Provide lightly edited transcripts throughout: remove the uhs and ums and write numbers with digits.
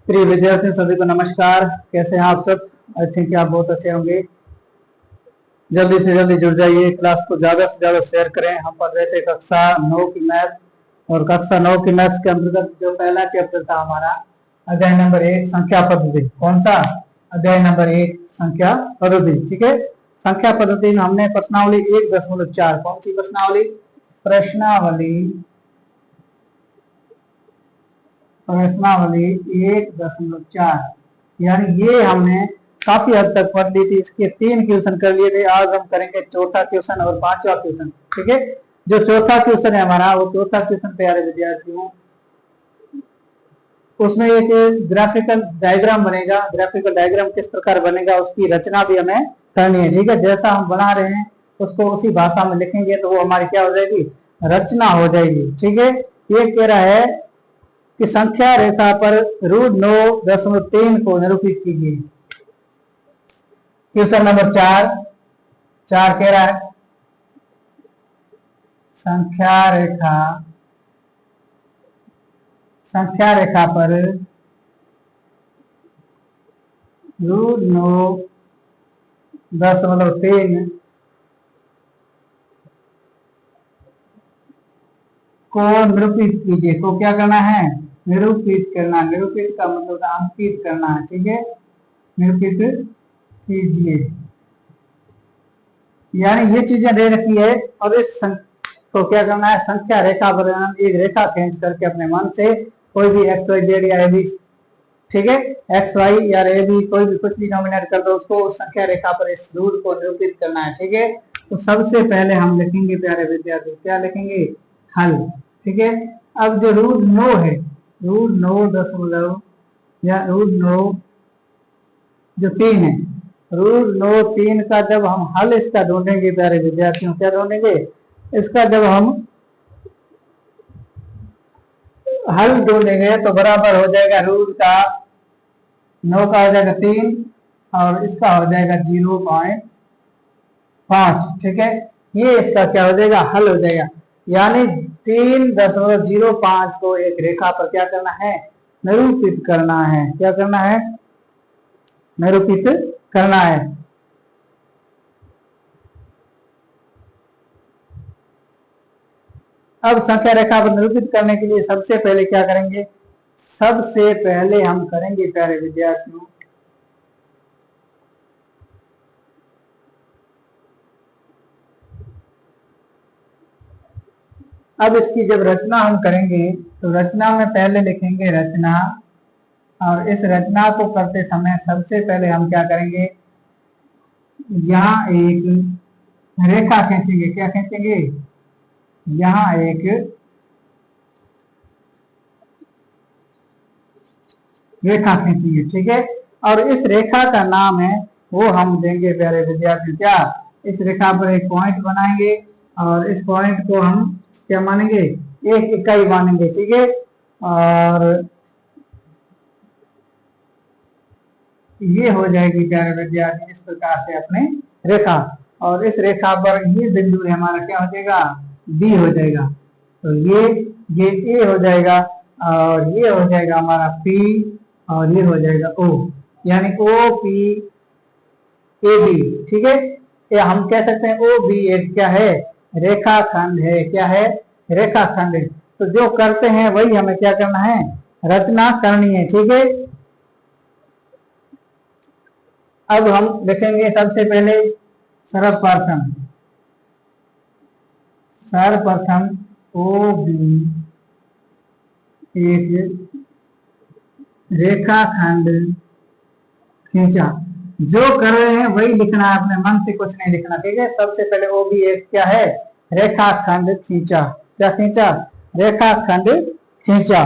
प्रिय विद्यार्थियों सभी को नमस्कार। कैसे हैं आप सब? आई थिंक आप बहुत अच्छे होंगे। जल्दी से जल्दी जुड़ जाइए, क्लास को ज्यादा से ज्यादा शेयर करें। हम पढ़ रहे थे कक्षा 9 की मैथ, और कक्षा 9 की मैथ्स के अंतर्गत जो पहला चैप्टर था हमारा अध्याय नंबर 1 संख्या पद्धति। कौन सा अध्याय? नंबर 1 संख्या पद्धति। ठीक है, संख्या पद्धति में हमने प्रश्नावली 1.4, कौन सी प्रश्नावली? प्रश्नावली 1.4, यानी ये हमने काफी हद तक पढ़ ली थी। इसके 3 क्वेश्चन कर लिए थे। आज हम करेंगे चौथा क्वेश्चन और 5वां क्वेश्चन। ठीक है, जो चौथा क्वेश्चन है हमारा, वो चौथा क्वेश्चन प्यारे विद्यार्थियों, उसमें एक ग्राफिकल डायग्राम बनेगा। ग्राफिकल डायग्राम किस प्रकार बनेगा, उसकी रचना भी हमें करनी है। ठीक है, जैसा हम बना रहे हैं उसको उसी भाषा में लिखेंगे तो वो हमारी क्या हो जाएगी? रचना हो जाएगी। ठीक है, ये कह रहा है कि संख्या रेखा पर √9.3 को निरूपित कीजिए। क्वेश्चन नंबर 4 कह रहा है संख्या रेखा पर √9.3 को निरूपित कीजिए। को क्या करना है? निरूपित करना। निरूपित का मतलब अंकित करना है। ठीक है, निरूपित कीजिए, यानी ये चीजें दे रखी है और इस तो क्या करना है? संख्या रेखा पर एक रेखा खींच करके अपने मन से कोई भी एक्स वाई जेड या ए बी, ठीक है, एक्स वाई या ए बी कोई भी कुछ भी नॉमिनेट कर दो, उसको उस संख्या रेखा पर इस रूट को निरूपित करना है। ठीक है, तो सबसे पहले हम लिखेंगे प्यारे विद्यार्थी, क्या लिखेंगे? हल। ठीक है, अब जो √9 है, √9 या √9 जो 3 है, √9 3 का जब हम हल इसका ढूंढेंगे प्यारे विद्यार्थियों, क्या ढूंढेंगे? इसका जब हम हल ढूंढेंगे तो बराबर हो जाएगा रूट का 9 का हो जाएगा 3 और इसका हो जाएगा 0.5। ठीक है, ये इसका क्या हो जाएगा? हल हो जाएगा। यानी 3.05 को एक रेखा पर क्या करना है? निरूपित करना है। क्या करना है? निरूपित करना है। अब संख्या रेखा पर निरूपित करने के लिए सबसे पहले क्या करेंगे? सबसे पहले हम करेंगे प्यारे विद्यार्थियों, अब इसकी जब रचना हम करेंगे तो रचना में पहले लिखेंगे रचना, और इस रचना को करते समय सबसे पहले हम क्या करेंगे? यहाँ एक रेखा खींचेंगे। क्या खींचेंगे? यहाँ एक रेखा खींचेंगे। ठीक है, और इस रेखा का नाम है, वो हम देंगे प्यारे विद्यार्थी क्या? इस रेखा पर एक पॉइंट बनाएंगे और इस पॉइंट को हम क्या मानेंगे? एक इकाई मानेंगे। ठीक है, और ये हो जाएगी प्यारे विद्यार्थी इस प्रकार से अपने रेखा, और इस रेखा पर ये बिंदु हमारा क्या हो जाएगा? बी हो जाएगा। तो ये ए हो जाएगा और ये हो जाएगा हमारा पी और ये हो जाएगा ओ, यानी ओ पी ए बी। ठीक है, या हम कह सकते हैं ओ बी एक क्या है? रेखाखंड है। क्या है? रेखाखंड है। तो जो करते हैं वही हमें क्या करना है? रचना करनी है। ठीक है, अब हम लिखेंगे सबसे पहले सर्वप्रथम ओ बी एक रेखाखंड खींचा। जो कर रहे हैं वही लिखना है, अपने मन से कुछ नहीं लिखना। ठीक है, सबसे पहले ओ बी एक क्या है? रेखाखंड खींचा। क्या खींचा? रेखाखंड खींचा।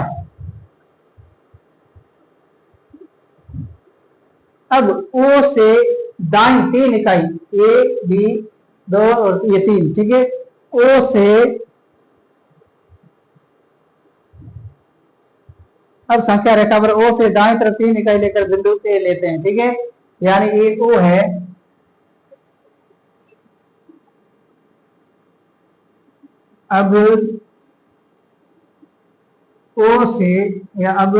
अब ओ से दाईं 3 इकाई, ए बी 2 और ये 3। ठीक है, ओ से अब संख्या रेखा पर ओ से दाईं तरफ 3 इकाई लेकर बिंदु ए लेते हैं। ठीक है, यानी ये ओ है, अब ओ से या अब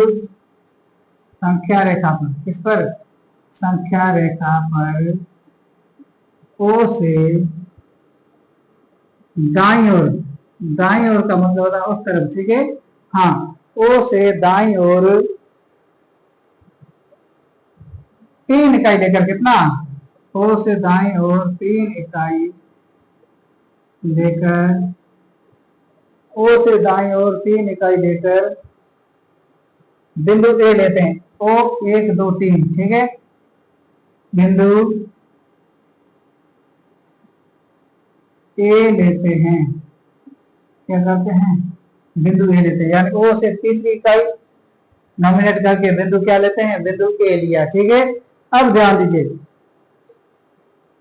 संख्या रेखा पर, किस पर, संख्या रेखा पर ओ से दाईं ओर, दाईं ओर का मतलब होता है उस तरफ, ठीक है। हाँ, ओ से दाईं ओर 3 इकाई लेकर, कितना, ओ से दाईं ओर 3 इकाई लेकर, ओ से दाईं ओर 3 इकाई लेकर बिंदु ए लेते हैं। ओ 1 2 3, ठीक है। बिंदु ए लेते हैं, क्या करते हैं, बिंदु ए लेते हैं, यानी ओ से तीसरी इकाई नॉमिनेट करके बिंदु क्या लेते हैं, बिंदु ए लिया, ठीक है। अब ध्यान दीजिए,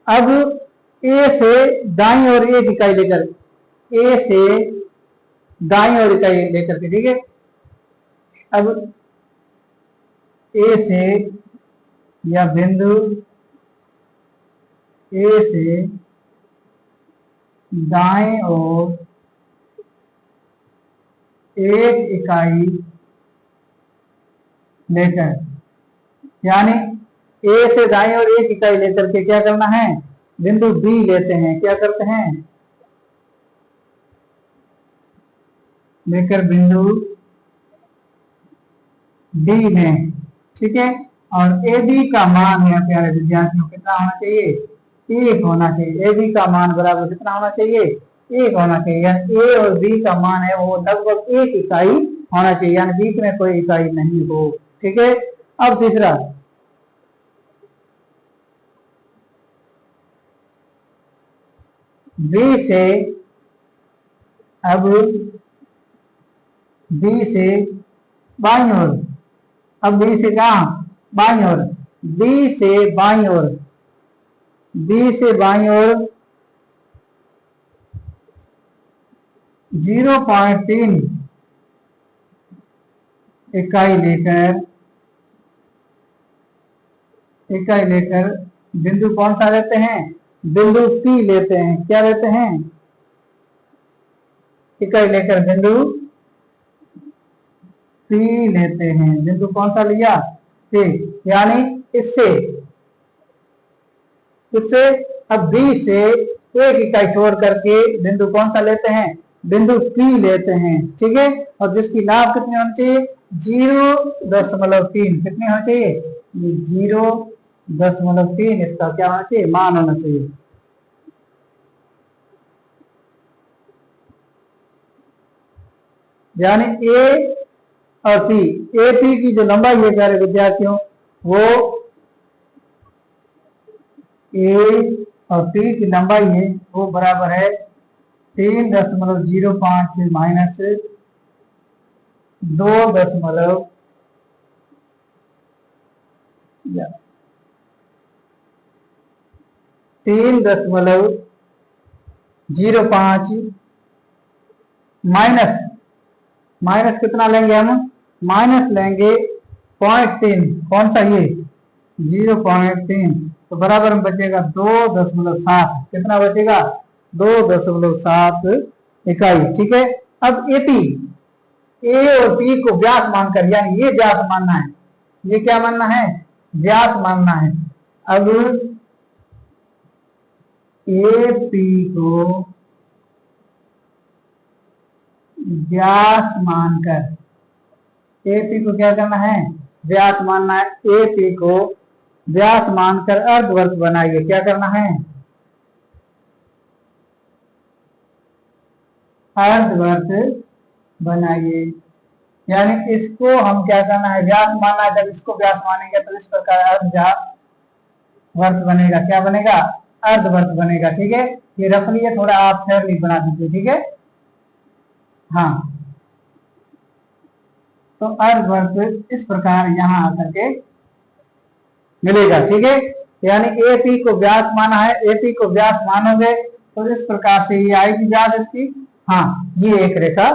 अब ए से दाईं ओर 1 इकाई लेकर, ए से दाईं ओर इकाई लेकर के, ठीक है। अब ए से या बिंदु ए से दाएं ओर 1 इकाई लेकर, यानी ए से दाएं ओर 1 इकाई लेकर के क्या करना है, बिंदु बी लेते हैं, क्या करते हैं, लेकर बिंदु डी में, ठीक है। और ए बी का मान है प्यारे विद्यार्थियों कितना होना चाहिए, 1 होना चाहिए। ए बी का मान बराबर कितना होना चाहिए, 1 होना चाहिए, यानी ए और बी का मान है वो लगभग 1 इकाई होना चाहिए, यानी बीच में कोई इकाई नहीं हो, ठीक है। अब तीसरा, बी से, अब बी से बाईं ओर, अब बी से कहा, बाईं ओर, बी से बाईं ओर, बी से बाईं ओर 0.3 इकाई लेकर, बिंदु कौन सा लेते हैं, बिंदु पी लेते हैं, क्या लेते हैं, इकाई लेकर बिंदु पी लेते हैं, बिंदु कौन सा लिया, पी, यानी इससे, इससे अब बी से 1 इकाई छोड़ करके बिंदु कौन सा लेते हैं, बिंदु पी लेते हैं, ठीक है। और जिसकी नाप कितनी होनी चाहिए, 0.3, कितनी होनी चाहिए, 0.3, इसका क्या होना चाहिए, मान होना चाहिए। यानी ए और पी, ए पी की जो लंबाई है प्यारे विद्यार्थियों, वो ए और पी की लंबाई है वो बराबर है 3.05 माइनस 2.0 3.05 माइनस, माइनस कितना लेंगे हम, माइनस लेंगे 0.3, कौन सा ये 0.3, तो बराबर में बचेगा 2.7, कितना बचेगा 2.7 इकाई, ठीक है। अब एपी, ए और पी को व्यास मानकर, यानी ये व्यास मानना है, ये क्या मानना है, व्यास मानना है। अब ए पी को व्यास मानकर, ए पी को क्या करना है, व्यास मानना है, ए पी को व्यास मानकर अर्धवर्त बनाइए, क्या करना है, अर्धवर्त बनाइए, यानी इसको हम क्या करना है, व्यास मानना है, जब इसको व्यास मानेंगे तो इस प्रकार अर्धवर्त बनेगा, क्या बनेगा, अर्धवर्त बनेगा, ठीक है। ये रख लिए, थोड़ा आप फेयरली बना दीजिए, ठीक है। हाँ, तो अर्धवर्त इस प्रकार यहां आकर के मिलेगा, ठीक है। यानी ए पी को व्यास माना है, ए पी को व्यास मानोगे तो इस प्रकार से ये आएगी व्यास इसकी, हाँ ये एक रेखा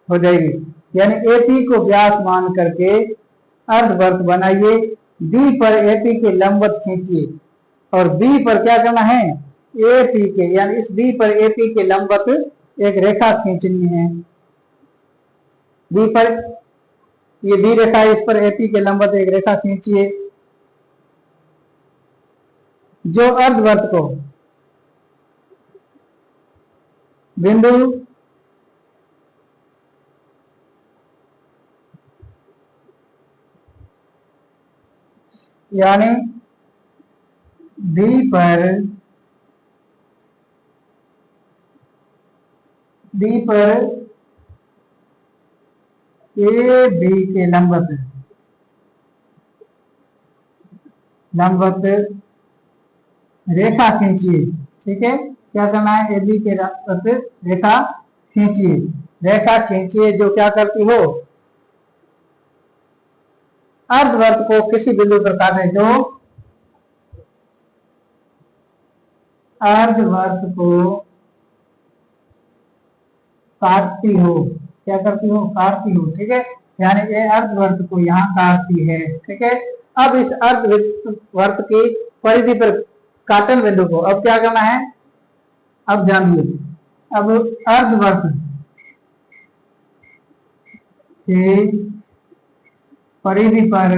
हो जाएगी, यानी ए पी को व्यास मान करके अर्धवर्त बनाइए, बी पर ए पी के लंबवत खींचिए, और बी पर क्या करना है, ए पी के, यानी इस बी पर ए पी के लंबवत एक रेखा खींचनी है, बी पर ये बी रेखा है, इस पर एपी के लंबवत एक रेखा खींचिए जो अर्धवर्त को बिंदु यानी बी पर ए बी के लंबवत रेखा खींचिए। ठीक है, क्या करना है, ए बी के लंबवत रेखा खींचिए जो क्या करती हो, अर्धवर्त को किसी बिंदु पर काटे, जो अर्धवर्त को काटती हो। क्या करती हो, काटती हो। ठीक है, यानी ये अर्धवर्त को यहाँ काटती है। ठीक है, अब इस अर्धवर्त की परिधि पर काटन बिंदु को अब क्या करना है, अब जानिए। अब अर्धवर्त के परिधि पर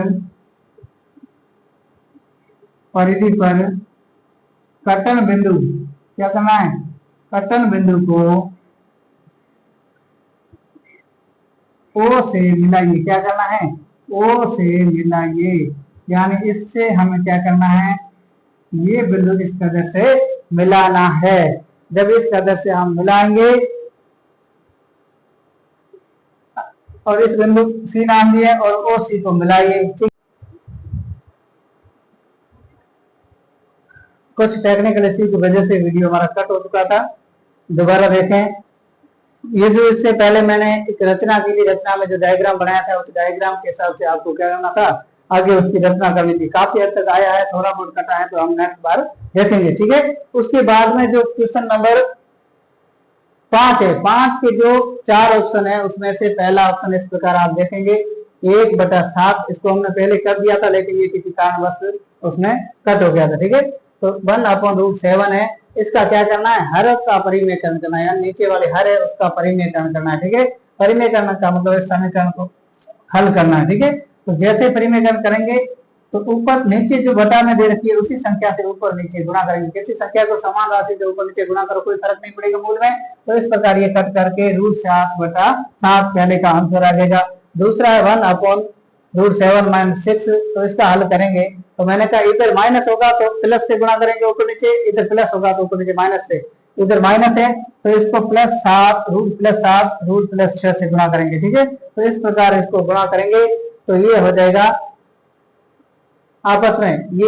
कटन बिंदु, क्या करना है, कटन बिंदु को ओ से मिलाइए। क्या करना है, ओ से मिलाइए, यानी इससे हमें क्या करना है, ये बिंदु इस कदर से मिलाना है। जब इस कदर से हम मिलाएंगे और इस बिंदु सी नाम दिए और ओ सी को मिलाइए। ठीक, कुछ टेक्निकल इश्यू की वजह से वीडियो हमारा कट हो चुका था, दोबारा देखें। ये जो इससे पहले मैंने एक रचना की थी, रचना में जो डायग्राम बनाया था उस डायग्राम के हिसाब से आपको क्या करना था, आगे उसकी रचना करनी थी। काफी हद तक आया है, थोड़ा बहुत कटा है तो हम नेक्स्ट बार देखेंगे। ठीक है, उसके बाद में जो क्वेश्चन नंबर 5 है, 5 के जो 4 ऑप्शन है उसमें से पहला ऑप्शन इस प्रकार आप देखेंगे 1/7। इसको हमने पहले कर दिया था लेकिन ये किसी कारणवश उसमें कट हो गया था। ठीक है, तो 1/√7 है, इसका क्या करना है, हर का परिमेयकरण करना है, यानी नीचे वाले हर है उसका परिमेयकरण करना है। ठीक है, परिमेयकरण का मतलब इस समीकरण को हल करना है। ठीक है, तो जैसे परिमेयकरण करेंगे तो ऊपर नीचे जो बटा में दे रखी है उसी संख्या से ऊपर नीचे गुणा करेंगे। किसी संख्या को समान राशि से ऊपर नीचे गुणा करो, कोई फर्क नहीं पड़ेगा मूल में। तो इस प्रकार ये कट करके √7/7 पहले का आंसर आ जाएगा। दूसरा है 1/√7 - 6, तो इसका हल करेंगे तो मैंने कहा इधर माइनस होगा तो प्लस से गुणा करेंगे ऊपर नीचे, इधर प्लस होगा तो ऊपर नीचे माइनस से, इधर माइनस है तो इसको +7 √+6 से गुणा करेंगे। ठीक है, तो इस प्रकार इसको गुणा करेंगे तो ये हो जाएगा आपस में, ये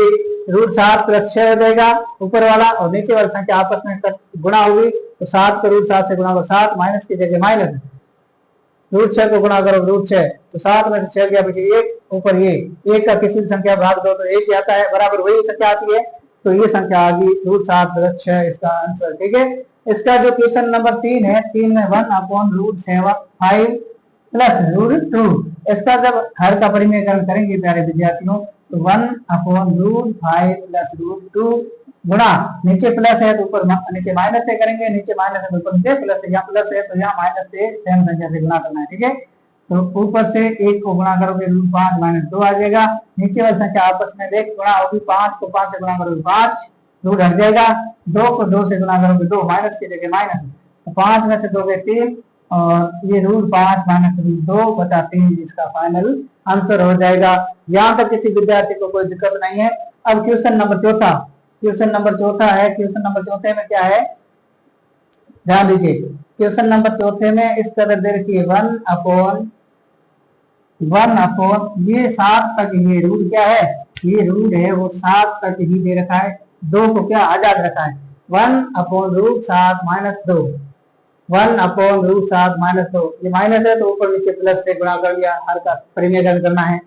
√7 + 6 हो जाएगा ऊपर वाला, और नीचे वाली संख्या आपस में गुणा होगी तो 7 को √7 से गुणा करो, 7 माइनस की जगह माइनस, √6 को गुणा करो √6 तो 7 में से 6 गया बचे 1, ऊपर ये 1 का किसी भी संख्या भाग दो तो 1 ही आता है, बराबर वही संख्या आती है। तो ये संख्या आ गई √7 + 6 इसका आंसर। ठीक है, इसका जो क्वेश्चन नंबर 3 है, 3 में 1/√5 + √2, इसका जब हर का परिमेयकरण करेंगे प्यारे विद्यार्थियों तो 1/√5 + √2 गुणा, नीचे प्लस है तो ऊपर नीचे माइनस से करेंगे, नीचे माइनस है तो ऊपर नीचे प्लस है, यहाँ प्लस है तो यहाँ माइनस से सेम संख्या से गुणा करना है। ठीक है, तो ऊपर से 1 को गुणा करोगे √5 - 2 आ जाएगा, नीचे वाली संख्या आपस में देख गुणा होगी, 5 को 5 से गुणा करोगे 5, रूट हट जाएगा, 2 को 2 से गुणा करोगे 2, माइनस की जगह माइनस, तो 5 में से 2 गए 3 और ये √5 - √2/3 इसका फाइनल आंसर हो जाएगा। यहाँ तक किसी विद्यार्थी को कोई दिक्कत नहीं है। अब क्वेश्चन नंबर चौथा है, क्वेश्चन नंबर चौथे में क्या है, ध्यान दीजिए। क्वेश्चन नंबर चौथे में इस तरह दे रखी है 1/1 ये 7 तक, ये रूट क्या है, ये रूट है वो 7 तक ही दे रखा है, 2 को क्या आजाद रखा है, 1/√7 - 2, 1/√7 - 2, ये माइनस है तो ऊपर नीचे प्लस से गुणा कर दिया, हर का परिमेयकरण करना है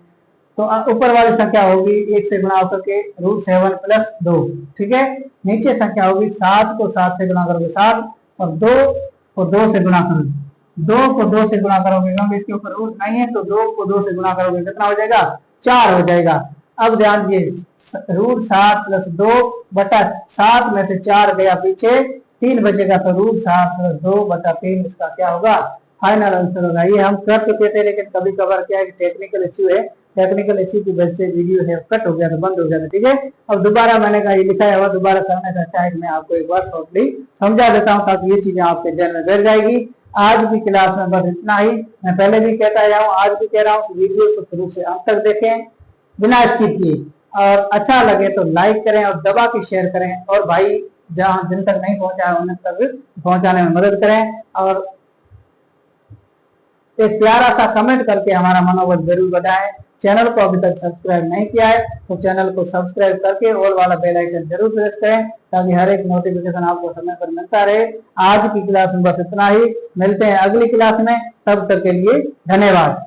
तो ऊपर वाली संख्या होगी 1 से गुणा होकर के √7 + 2। ठीक है, नीचे संख्या होगी 7 को 7 से गुणा करोगे 7 और 2 को 2 से गुणा करोगे, 2 को 2 से गुणा करोगे क्योंकि इसके ऊपर रूट नहीं है तो 2 को 2 से गुणा करोगे कितना हो जाएगा, 4 हो जाएगा। अब ध्यान दीजिए √7 + 2/7 में से 4 गया पीछे, 3 बचेगा तो √7 + 2/3 इसका क्या होगा फाइनल आंसर होगा। ये हम कर चुके थे, लेकिन कभी कभार क्या है कि टेक्निकल इश्यू है, टेक्निकल इश्यू की वजह से वीडियो है कट हो गया था, बंद हो गया था। ठीक है, अब दोबारा मैंने कहा ये लिखा हुआ दोबारा करने से अच्छा है कि मैं आपको एक बार शॉर्टली समझा देता हूँ, ताकि ये चीजें आपके जहन में बैठ जाएगी। आज की क्लास में बस इतना ही। मैं पहले भी कहता आया हूँ, आज भी कह रहा हूँ, वीडियो को शुरू से अंत तक देखें बिना स्किप किए, और अच्छा लगे तो लाइक करें और दबा के शेयर करें, और भाई जहां जिन तक नहीं पहुंचा है उन्हें तक पहुंचाने में मदद करें, और एक प्यारा सा कमेंट करके हमारा मनोबल जरूर बढ़ाएं। चैनल को अभी तक सब्सक्राइब नहीं किया है तो चैनल को सब्सक्राइब करके ऑल वाला बेल आइकन जरूर प्रेस करें, ताकि हर एक नोटिफिकेशन आपको समय पर मिलता रहे। आज की क्लास में बस इतना ही, मिलते हैं अगली क्लास में, तब तक के लिए धन्यवाद।